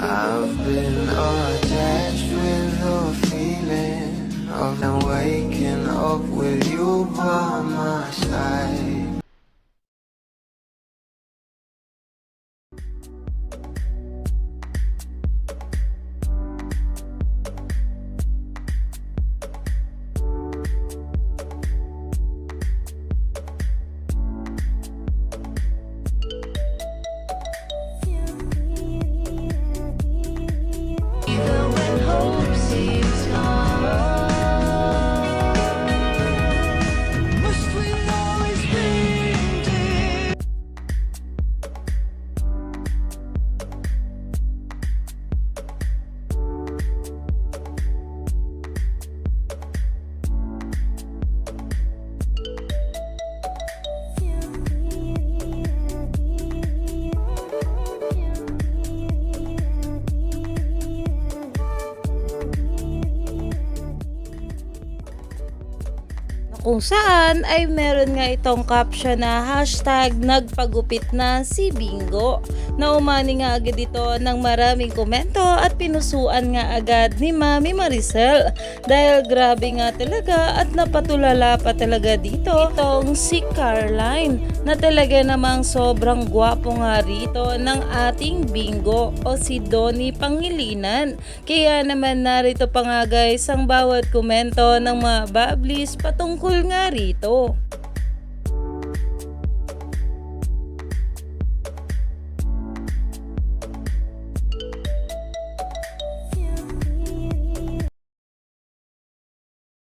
I've been attached with the feeling of now waking up with you by my side. Even when hope seems gone, must we always bring dear? Kung saan ay meron nga itong caption na hashtag nagpagupit na si Bingo, na umani nga agad ito ng maraming komento at pinusuan nga agad ni Mami Maricel dahil grabe nga talaga at napatulala pa talaga dito itong si Caroline na talaga namang sobrang gwapo nga rito ng ating Bingo o si Donnie Pangilinan. Kaya naman narito pa nga guys ang bawat komento ng mga bablis patungkol nga rito.